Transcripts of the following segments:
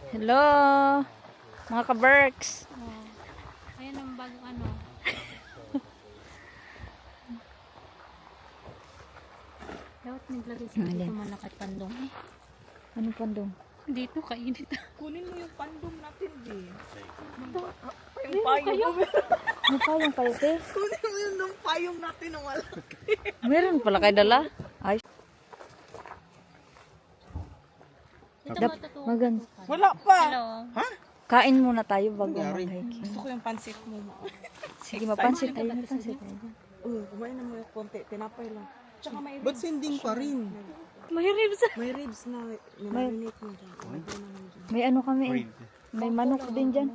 Hello, mga ka-Berks. Oh. Ayan ang bagong ano. Dapat naglagay sa Alin? dito malakad pandong. Anong pandong? Dito kainit. Kunin mo yung pandong natin, di. Yung payong. Ano pa yung kayo, te? Kunin mo yung nung payong natin na malaki. Meron pala kayo dala? Ay, Dito Dap- matutuwa. maganda. Wala pa. Hello. Kain muna tayo bago mag-hiking. Gusto ko yung pansit mo. Sige, mapansit tayo. Mapansit tayo. Kumain na mo yung konti. Tinapay lang. Tsaka may ribs. Ba't sinding pa rin? May ribs. May ribs na marinate mo dyan. Lagyan na mo dyan. May ano kami. May manok din dyan.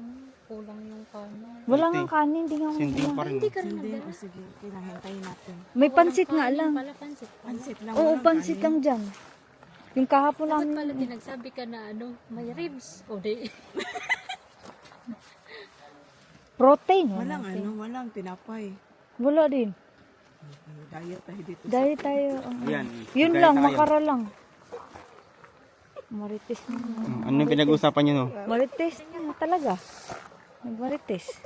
Kulang yung kanin. Wala nga kanin. Hindi nga Sinding pa rin. Hindi ka rin Hindi. nagdala. O sige, kinahintayin natin. May pansit nga lang. Pala pansit. Pansit lang. Oo, walang pansit kanin. lang dyan. Yung kahapon Dapat namin. pala pinagsabi ka na ano, may ribs. O di. Protein. Walang ano, walang tinapay. Wala din. Diet tayo dito. Dahil tayo. Yan. Yun Kaya lang, tayo. makara lang. Marites na. Ano yung pinag-uusapan nyo, no? Marites na talaga. Nagmarites.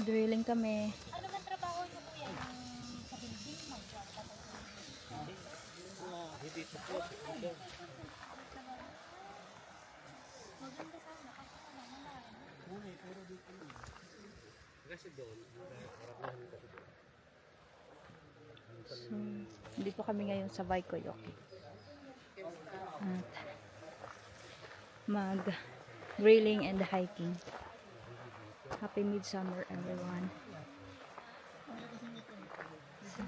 Drilling kami. So, dito kami ngayon sa Baykoyoki. At mag grilling and hiking. Happy Midsummer everyone. So,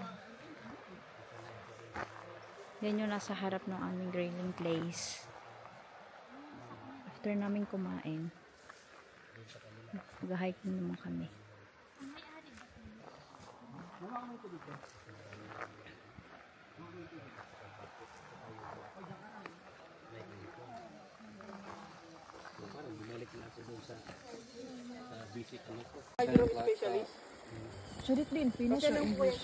yan yung nasa harap ng aming grilling place. After namin kumain, mag-hiking naman kami. Sulit din, finish or English?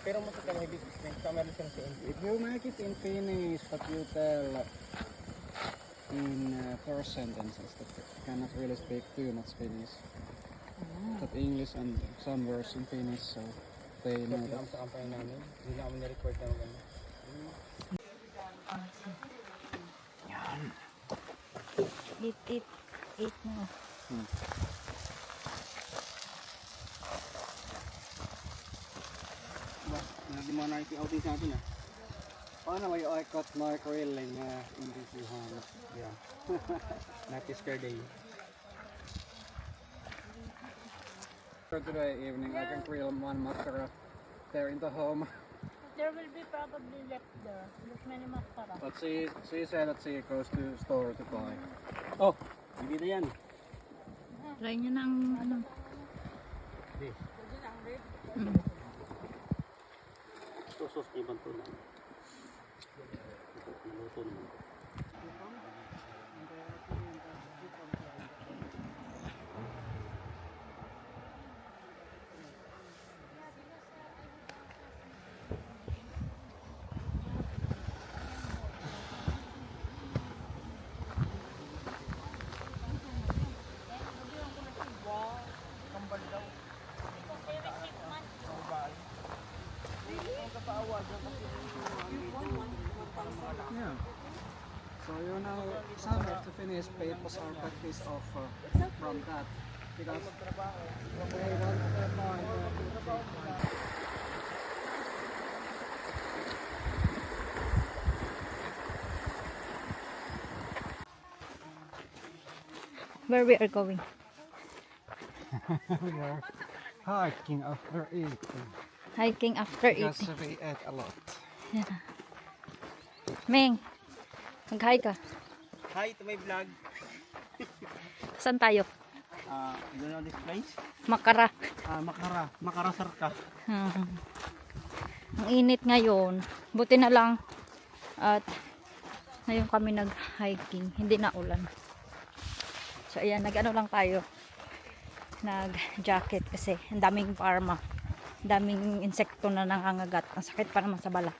Pero masakal hindi camera siyang sa English. If you make it in Finnish, but you tell in four sentences that you cannot really speak too much Finnish. But English and some words in Finnish, so they know that. Sa kampanya namin, hindi na kami na-record na magano. Eat na. Hindi mo na outing sa atin ah. Paano may I cut my grilling in this Johanna? Yeah. Not this day. For today evening, I can grill one makara there in the home. There will be probably left there. There's many mascara. But she said that she goes to store to buy. Oh, hindi na yan. Try nyo ng ano. Sos ibang to lang. Luto naman. Yeah. So you know, some of the Finnish papers are practiced of from that because they want to find Where we are going. we are hiking after eating Hiking after because eating. we ate a lot. Meng, mag-hike ka. Hi to my vlog. Saan tayo? You know this place? Makara. Makara Sarka. Ang init ngayon. Buti na lang. At ngayon kami nag-hiking. Hindi na ulan. So ayan, nag-ano lang tayo. Nag-jacket kasi ang daming parma. daming insekto na nangangagat. Ang sakit pa naman sa balat.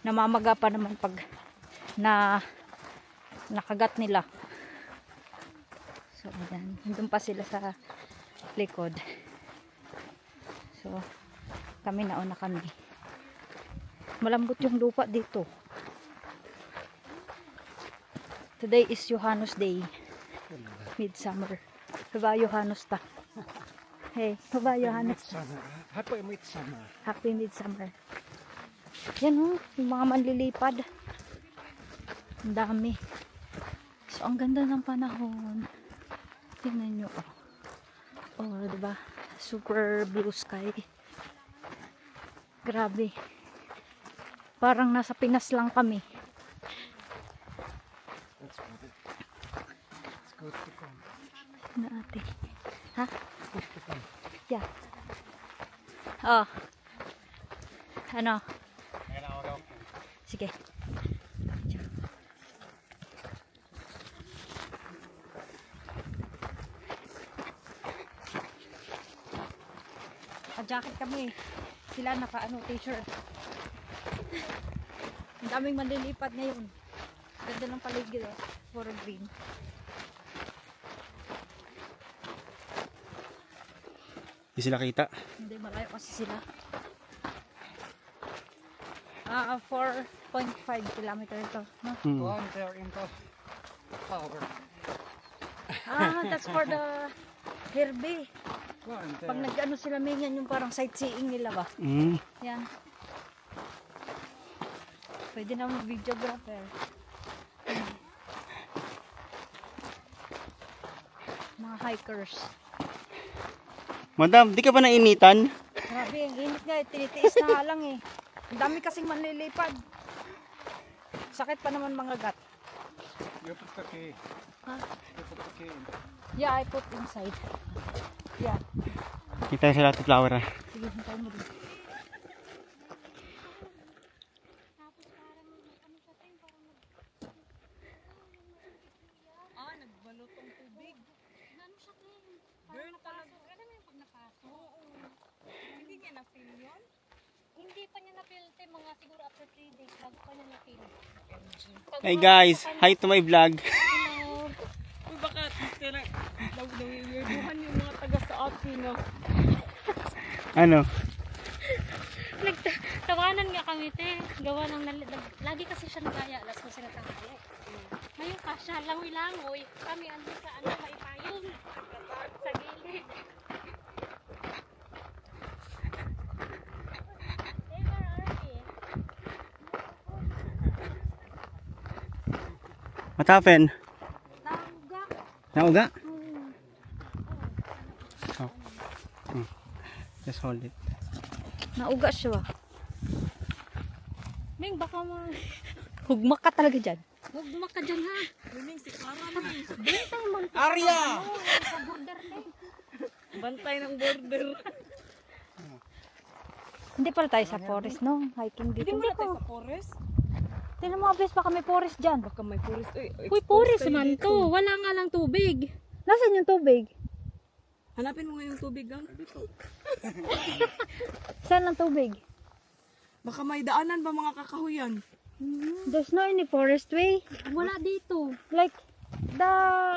Namamaga pa naman pag nakagat nila. So, ayan. Doon pa sila sa likod. So, kami nauna kami. Malambot yung lupa dito. Today is Johannes Day. Midsummer. Haba Johannes ta. Hey, haba Johannes. Happy midsummer. Happy Midsummer. Yan oh, yung mga manlilipad. Ang dami. So, ang ganda ng panahon. Tingnan nyo oh. Oh, diba? Super blue sky. Grabe. Parang nasa Pinas lang kami. That's good. It's good to come. Na ate. Ha? Yeah. Oh. Ano? Sige. Jacket kami. Sila naka t-shirt. Ang daming manlilipat ngayon. Ganda ng paligid oh. Puro green. Hindi sila kita. Hindi malayo kasi sila. 4.5 kilometer ito. No? Go on there into power. That's for the Herbie. Go on Pag there. nag-ano sila may yan yung parang sightseeing nila ba? Mm. Yan. Pwede na videographer. Mga hikers. Madam, di ka ba nainitan? Grabe, ang init nga eh. Tinitiis na nga lang eh. Ang dami kasing manlilipad. Sakit pa naman mga gat. You put the key. Huh? You put the key in. Yeah, I put inside. Yeah. Kita sa lahat flower ah. Sige, hintay mo din. Nagbalotong tubig. Girl, talaga. Hindi niya na-feel yun? Hindi pa niya na-feel, te, mga siguro after 3 days bago pa niya na-feel. Hey guys, hi to my vlog. Uy, baka nawirduhan yung mga taga sa atin, no? Ano? Nagtawanan nga kami, te. Gawa ng lagi kasi siya nagaya, alas ko siya natangkali. Ngayon pa siya, langoy-langoy. Kami andun sa maipayong. Sa gilid. Hey, where are we? What happened? Nauga. Nauga? Oh. Just hold it. Nauga siya. Ming, baka Hugma ka talaga dyan. huwag dumaka dyan, ha? Huling si Kara na. Bintay mo. Arya! Sa border, te. Bantay ng border. Hindi pala tayo sa forest, no? Hiking dito. Hindi mo tayo sa forest? Tingnan mo, abis, baka may forest dyan. Baka may forest. Uy, Uy, forest man to. Wala nga lang tubig. Nasaan yung tubig? Hanapin mo nga yung tubig, gang. Saan ang tubig? Baka may daanan ba mga kakahuyan? There's no any forest way. Wala dito. Like, the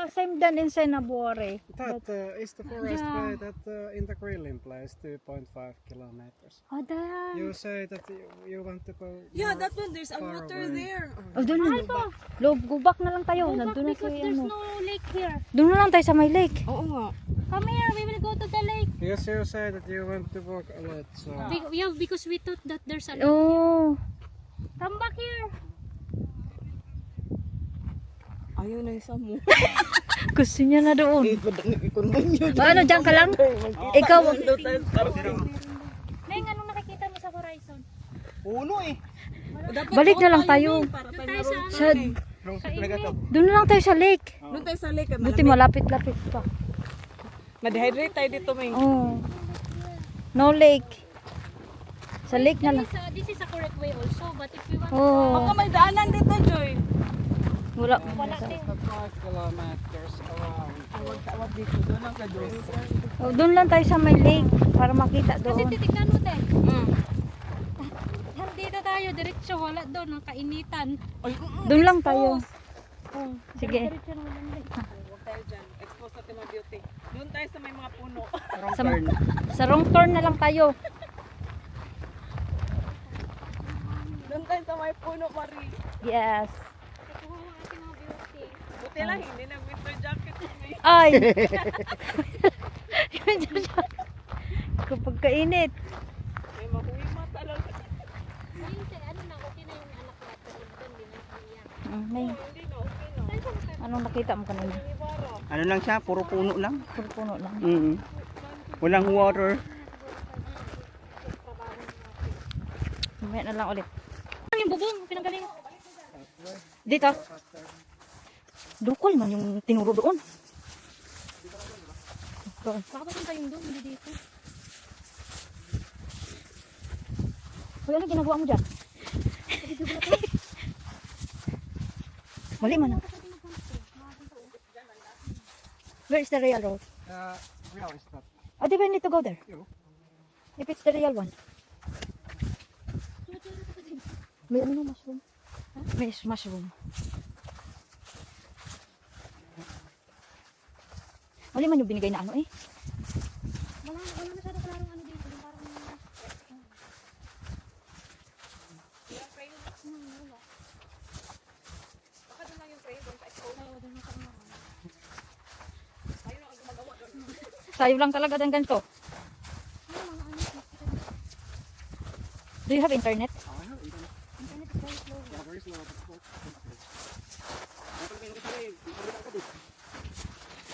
same done in Senabuore. That is the forest Yeah. way that in the grilling place, 2.5 kilometers. Oh, there. You say that you want to go. Yeah, more- that one. There's a far water away. there. Oh, doon na. Go back na lang tayo. Go back Nandun na sa because there's ano. no lake here. Doon na lang tayo sa may lake. Oo nga. Come here, we will go to the lake. Yes, you say that you want to walk a lot, so. Yeah, because we thought that there's a lake. Oh. Come back here. Ayaw na isa mo. Gusto niya na doon. Ano, dyan ka lang? Ikaw. Neng, anong nakikita mo sa horizon? Puno eh. Balik na lang tayo. Para tayo Tayo sa naroon Sa, tayo eh. doon na lang tayo sa lake. Doon tayo sa lake. Buti malapit-lapit pa. Ma-dehydrate tayo dito, Ming. Oh. No lake. Sa lake na lang. This is a correct way also, but if you want Oh. Baka may daanan dito, Joy. Wala. Wala din. The 5 kilometers around. Awag dito, doon ang kados. Oh, doon lang tayo sa may lake para makita Kasi doon. titignan mo, te. Dito tayo, diretso. Wala doon, ang kainitan. Doon lang tayo. Oh, Sige. diretso na walang light. Huwag tayo dyan. Expose natin mga beauty. Doon tayo sa may mga puno. Sa, sa wrong turn na lang tayo. Doon tayo sa may puno, Marie. Yes. Kuha ang ating mga beauty. Buti lang, hindi na winter jacket kami. Ay! Kapag kainit. May mahuwi matalal. Ayun, te, ano na, okay na yung anak natin. Doon, di na siya. May, Hindi na, okay na. anong nakita mo kanina? Ibara. Ano lang siya, puro puno lang. Puro puno lang. Walang water. Mamaya na lang ulit. Ano yung bubong? Pinanggaling. Dito. Dukol man yung tinuro doon. Doon. Baka papunta yung doon, hindi dito. Uy, ano ginagawa mo dyan? Mali man. Where is the real road? Real is that. Oh, di ba need to go there? Yo. If it's the real one. May ano mushroom? May mushroom. Mali man yung binigay na ano eh. Wala masyado klarong ano dito. Yung parang... Baka doon lang yung pray, doon sa expose. Oo, doon sa ano. Tayo lang ang gumagawa doon. Sayo lang talaga ng ganito. Ano, mga ano. Do you have internet? I have internet. Internet is very slow. Yeah, very slow. But slow.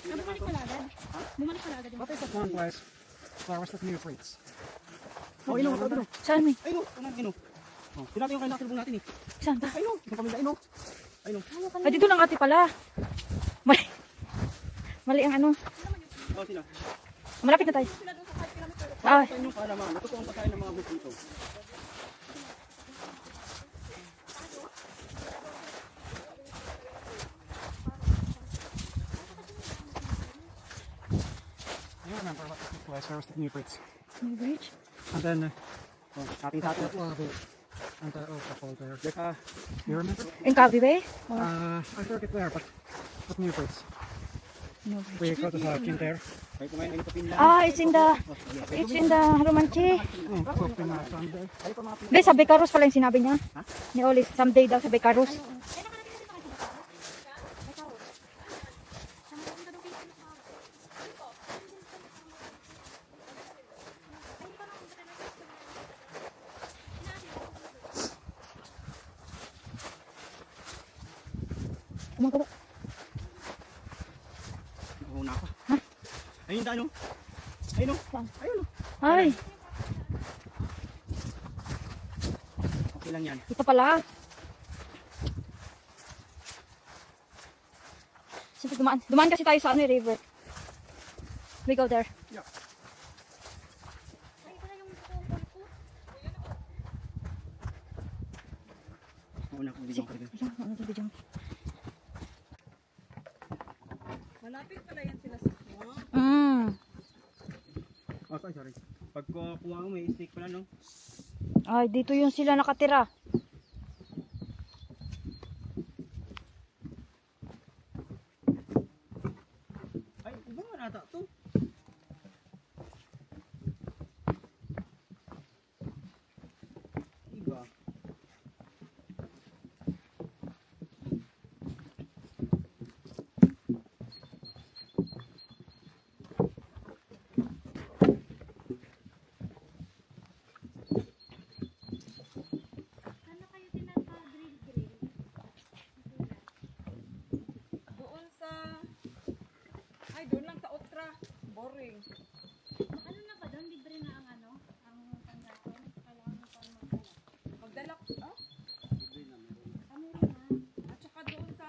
Bumalik pala agad. Bumalik pala agad. What is that one place? Flowers that new fruits. Oh, ino, ino. Saan may? Ay, no, ino. Oh, pinati yung kain natin natin eh. Saan ba? Ay, no, yung pamilya, ino. Ay, no. Ay, dito lang ate pala. Mali. Mali ang ano. Oh, sino? Malapit na tayo. Ah, Saan yung kalaman? Ito po ang pagkain ng mga dito. You remember what this place? Flowers that new fruits. may bridge. And then Oh, ating sa atin. and the alcohol there. Yes, You remember? In Cavite Bay? I forget where, but new fruits. No We bridge. go to hiking there. Ay, kumain ng kapin lang. Ah, it's in the Romanche. Cooking Sunday. Hindi, sa Becaros pala yung sinabi niya. Ni Olis, someday daw sa Becaros. Kumagawa. Una ako. Ha? Ayun, dano. Ayun, no. Ayun, no. Ay, Okay lang yan. ito pala. Siyempre dumaan. Dumaan kasi tayo sa ano, river. We go there. Una ko, video ko rin. Ayun, ano to video? Malapit pala yan sila sa swamp. Oh, sorry. Pag kuha mo, may stick pala, no? Ay, dito yung sila nakatira. Ay, iba nga nata to. Iba. Doon sa... Ay, doon lang sa Otra. Boring. Ano na ba doon? Libre na ang ano? Ang panggaton? Kailangan mo pang magdala. Magdala ko. Ah? Kami rin na. At saka doon sa...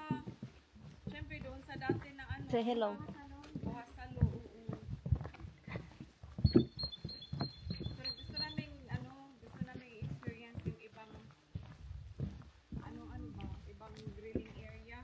Siyempre doon sa dati na ano. Say hello. Buhasalo. Oo. Pero gusto namin experience yung ibang ano ba, ibang grilling area.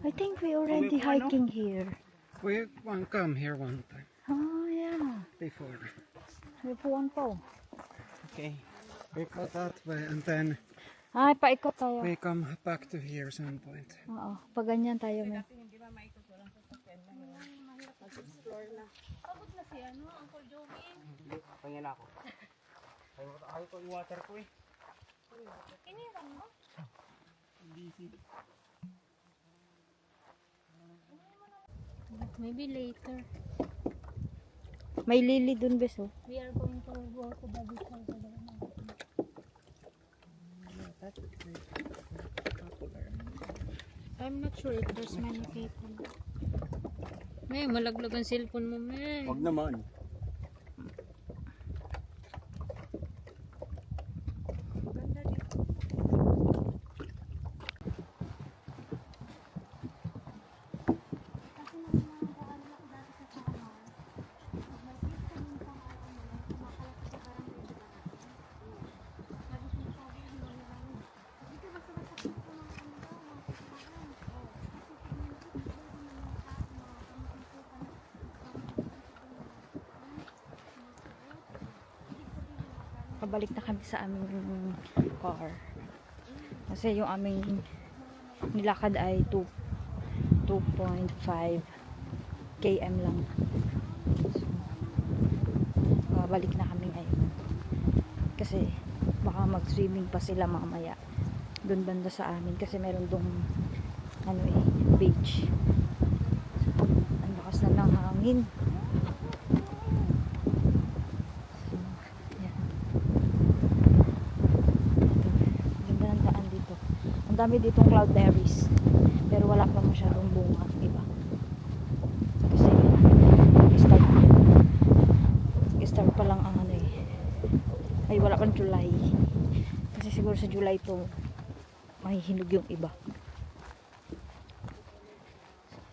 I think we already hiking here. We come here one time Oh, yeah. before. May puwan po. Okay. We go that way and then Ay, paikot tayo. we come back to here some point. Oo, pag ganyan tayo may. Pagod na si Uncle Joey. Pangyan ako. Ayaw ko yung water ko eh. Iniwan mo? Maybe later. May lily dun, beso. We are going to go to the beach. I'm not sure if there's many people. May malaglag ang cellphone mo, may. Wag naman. Pabalik na kami sa aming car. Kasi yung aming nilakad ay 2.5 km lang. So, babalik na kami ngayon. Kasi baka mag-swimming pa sila mamaya. Doon banda sa amin kasi meron dong beach. Ang lakas na ng hangin. Ang dami ditong cloudberries pero wala pa masyadong bunga, iba kasi start pa lang ang ay wala pang July kasi siguro sa July to mahihinog yung iba.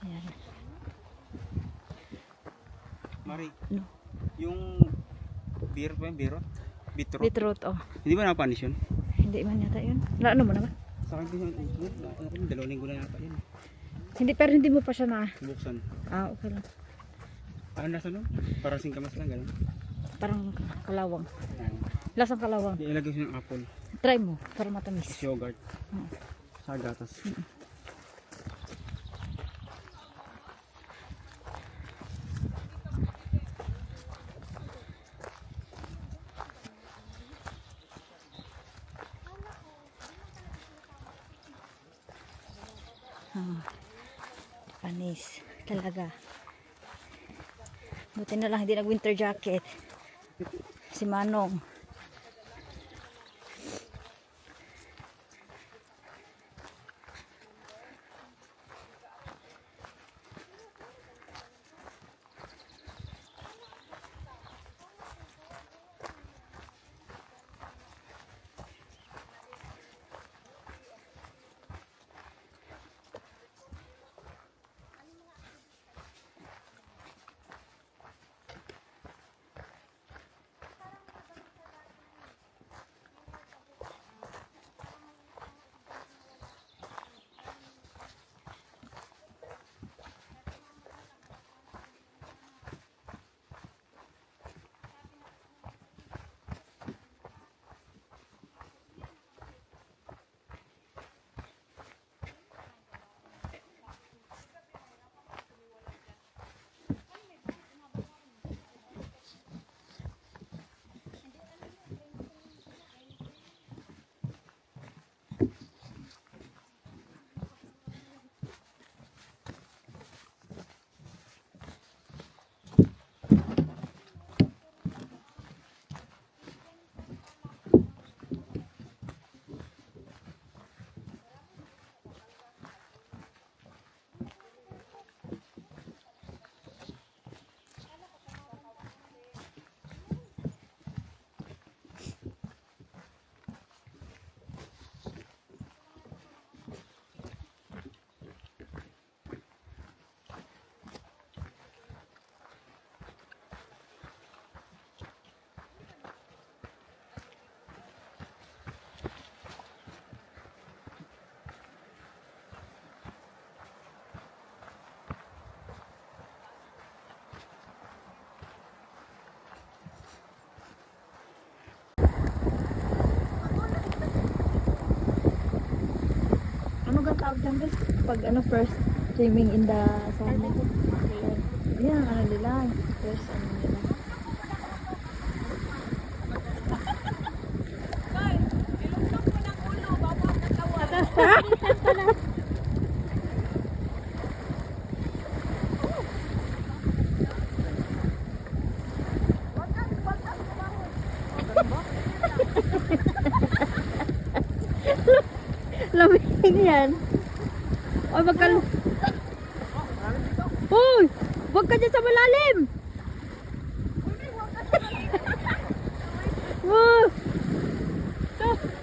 Ayan. Mari. No. Yung beer ba yung beerot? Bitrot. Beetroot, oh. Hindi ba napanis yun? Hindi man yata yun. Ano mo naman? Sa akin din yung dalawang linggo na yata yun. Hindi, pero hindi mo pa siya na Buksan. okay lang. Ano nasa nun? Parang singkamas lang gano'n. Parang kalawang. Lasang kalawang. Ilagay siya ng apple. Try mo para matamis. Yogurt. Sa gatas. Panis talaga. Buti na lang hindi nag winter jacket si Manong. tawag dyan guys? Pag ano, first swimming in the summer. Yan, ano nila. First ano nila. Lamig yan. Oy, magkal... Uy! Huwag ka dyan sa malalim!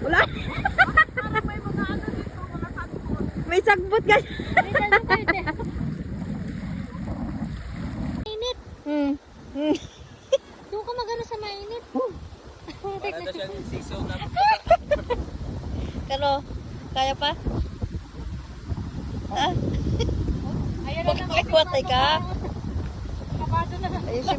Wala! May sagbot ka. Mainit. Doon ka magano sa mainit. Para na siyang siso na. Pero, kaya pa? Ah, Ayan na lang. magpakwatay ka. Kabado na. Ayusin